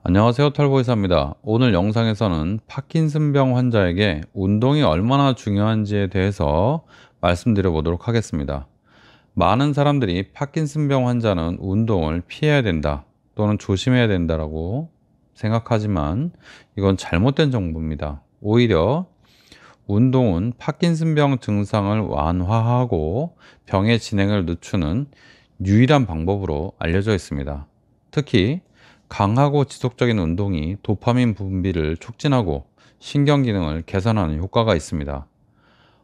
안녕하세요, 털보이사입니다. 오늘 영상에서는 파킨슨병 환자에게 운동이 얼마나 중요한지에 대해서 말씀드려 보도록 하겠습니다. 많은 사람들이 파킨슨병 환자는 운동을 피해야 된다 또는 조심해야 된다라고 생각하지만 이건 잘못된 정보입니다. 오히려 운동은 파킨슨병 증상을 완화하고 병의 진행을 늦추는 유일한 방법으로 알려져 있습니다. 특히 강하고 지속적인 운동이 도파민 분비를 촉진하고 신경 기능을 개선하는 효과가 있습니다.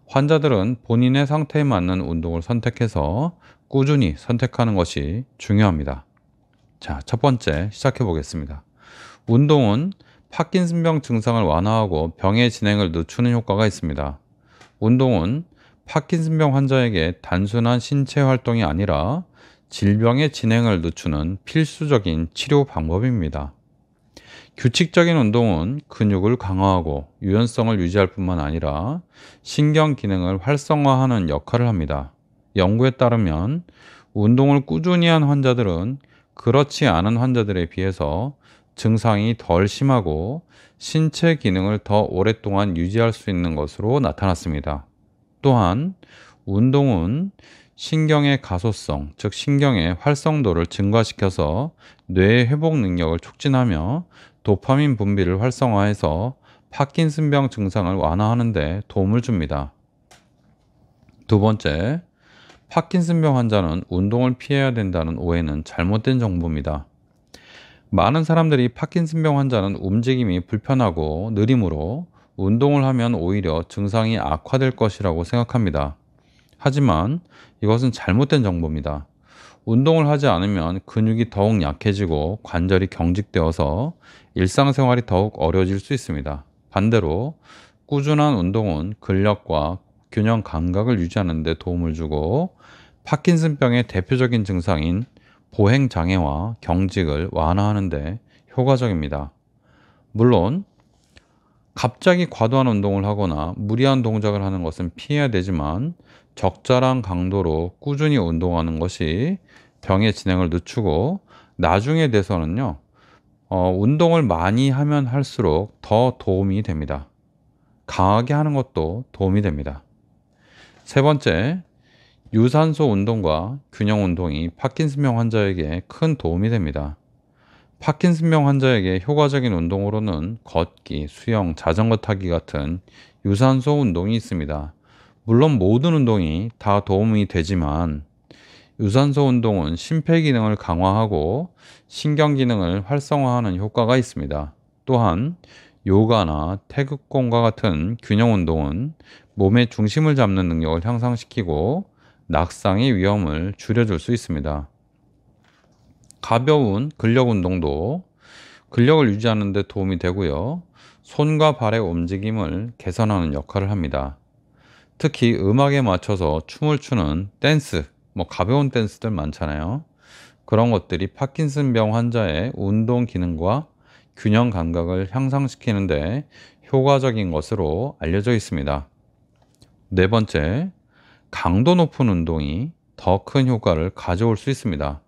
환자들은 본인의 상태에 맞는 운동을 선택해서 꾸준히 선택하는 것이 중요합니다. 자, 첫 번째 시작해 보겠습니다. 운동은 파킨슨병 증상을 완화하고 병의 진행을 늦추는 효과가 있습니다. 운동은 파킨슨병 환자에게 단순한 신체 활동이 아니라 질병의 진행을 늦추는 필수적인 치료 방법입니다. 규칙적인 운동은 근육을 강화하고 유연성을 유지할 뿐만 아니라 신경 기능을 활성화하는 역할을 합니다. 연구에 따르면 운동을 꾸준히 한 환자들은 그렇지 않은 환자들에 비해서 증상이 덜 심하고 신체 기능을 더 오랫동안 유지할 수 있는 것으로 나타났습니다. 또한 운동은 신경의 가소성, 즉 신경의 활성도를 증가시켜서 뇌의 회복 능력을 촉진하며 도파민 분비를 활성화해서 파킨슨병 증상을 완화하는 데 도움을 줍니다. 두 번째, 파킨슨병 환자는 운동을 피해야 된다는 오해는 잘못된 정보입니다. 많은 사람들이 파킨슨병 환자는 움직임이 불편하고 느림으로 운동을 하면 오히려 증상이 악화될 것이라고 생각합니다. 하지만 이것은 잘못된 정보입니다. 운동을 하지 않으면 근육이 더욱 약해지고 관절이 경직되어서 일상생활이 더욱 어려워질 수 있습니다. 반대로 꾸준한 운동은 근력과 균형 감각을 유지하는 데 도움을 주고 파킨슨병의 대표적인 증상인 보행장애와 경직을 완화하는 데 효과적입니다. 물론 갑자기 과도한 운동을 하거나 무리한 동작을 하는 것은 피해야 되지만 적절한 강도로 꾸준히 운동하는 것이 병의 진행을 늦추고 나중에 돼서는요, 운동을 많이 하면 할수록 더 도움이 됩니다. 강하게 하는 것도 도움이 됩니다. 세 번째, 유산소 운동과 균형 운동이 파킨슨병 환자에게 큰 도움이 됩니다. 파킨슨병 환자에게 효과적인 운동으로는 걷기, 수영, 자전거 타기 같은 유산소 운동이 있습니다. 물론 모든 운동이 다 도움이 되지만 유산소 운동은 심폐기능을 강화하고 신경 기능을 활성화하는 효과가 있습니다. 또한 요가나 태극권과 같은 균형 운동은 몸의 중심을 잡는 능력을 향상시키고 낙상의 위험을 줄여줄 수 있습니다. 가벼운 근력 운동도 근력을 유지하는 데 도움이 되고요. 손과 발의 움직임을 개선하는 역할을 합니다. 특히 음악에 맞춰서 춤을 추는 댄스, 가벼운 댄스들 많잖아요. 그런 것들이 파킨슨병 환자의 운동 기능과 균형 감각을 향상시키는 데 효과적인 것으로 알려져 있습니다. 네 번째, 강도 높은 운동이 더 큰 효과를 가져올 수 있습니다.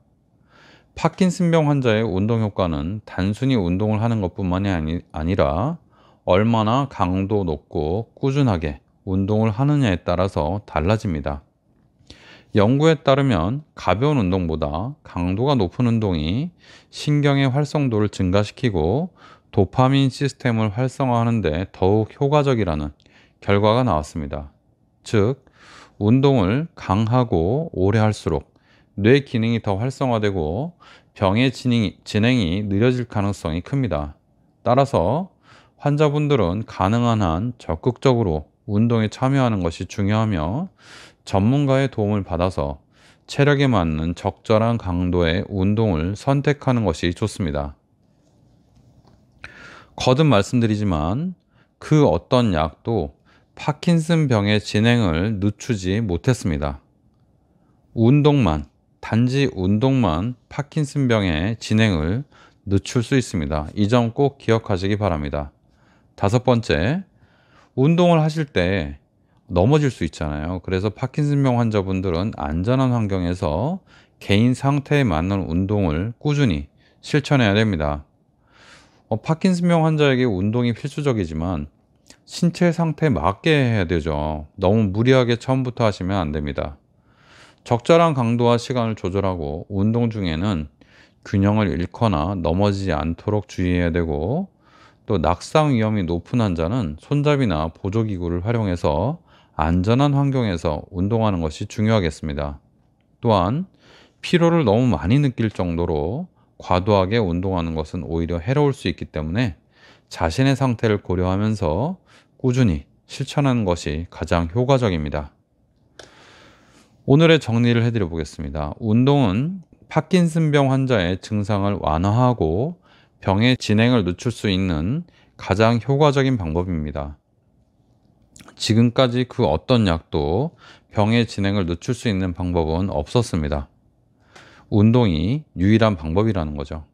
파킨슨병 환자의 운동 효과는 단순히 운동을 하는 것뿐만이 아니라 얼마나 강도 높고 꾸준하게 운동을 하느냐에 따라서 달라집니다. 연구에 따르면 가벼운 운동보다 강도가 높은 운동이 신경의 활성도를 증가시키고 도파민 시스템을 활성화하는 데 더욱 효과적이라는 결과가 나왔습니다. 즉, 운동을 강하고 오래 할수록 뇌 기능이 더 활성화되고 병의 진행이 느려질 가능성이 큽니다. 따라서 환자분들은 가능한 한 적극적으로 운동에 참여하는 것이 중요하며 전문가의 도움을 받아서 체력에 맞는 적절한 강도의 운동을 선택하는 것이 좋습니다. 거듭 말씀드리지만 그 어떤 약도 파킨슨 병의 진행을 늦추지 못했습니다. 단지 운동만 파킨슨 병의 진행을 늦출 수 있습니다. 이 점 꼭 기억하시기 바랍니다. 다섯 번째, 운동을 하실 때 넘어질 수 있잖아요. 그래서 파킨슨병 환자분들은 안전한 환경에서 개인 상태에 맞는 운동을 꾸준히 실천해야 됩니다. 파킨슨병 환자에게 운동이 필수적이지만 신체 상태에 맞게 해야 되죠. 너무 무리하게 처음부터 하시면 안 됩니다. 적절한 강도와 시간을 조절하고 운동 중에는 균형을 잃거나 넘어지지 않도록 주의해야 되고, 또 낙상 위험이 높은 환자는 손잡이나 보조기구를 활용해서 안전한 환경에서 운동하는 것이 중요하겠습니다. 또한 피로를 너무 많이 느낄 정도로 과도하게 운동하는 것은 오히려 해로울 수 있기 때문에 자신의 상태를 고려하면서 꾸준히 실천하는 것이 가장 효과적입니다. 오늘의 정리를 해드려 보겠습니다. 운동은 파킨슨병 환자의 증상을 완화하고 병의 진행을 늦출 수 있는 가장 효과적인 방법입니다. 지금까지 그 어떤 약도 병의 진행을 늦출 수 있는 방법은 없었습니다. 운동이 유일한 방법이라는 거죠.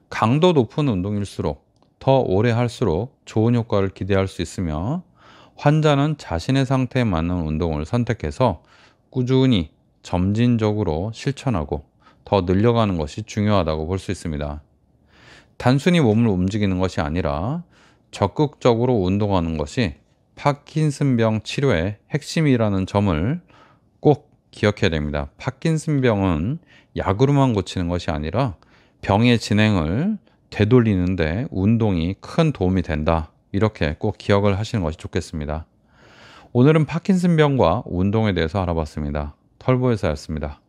강도 높은 운동일수록 더 오래 할수록 좋은 효과를 기대할 수 있으며, 환자는 자신의 상태에 맞는 운동을 선택해서 꾸준히 점진적으로 실천하고 더 늘려가는 것이 중요하다고 볼 수 있습니다. 단순히 몸을 움직이는 것이 아니라 적극적으로 운동하는 것이 파킨슨병 치료의 핵심이라는 점을 꼭 기억해야 됩니다. 파킨슨병은 약으로만 고치는 것이 아니라 병의 진행을 되돌리는데 운동이 큰 도움이 된다. 이렇게 꼭 기억을 하시는 것이 좋겠습니다. 오늘은 파킨슨병과 운동에 대해서 알아봤습니다. 털보의사였습니다.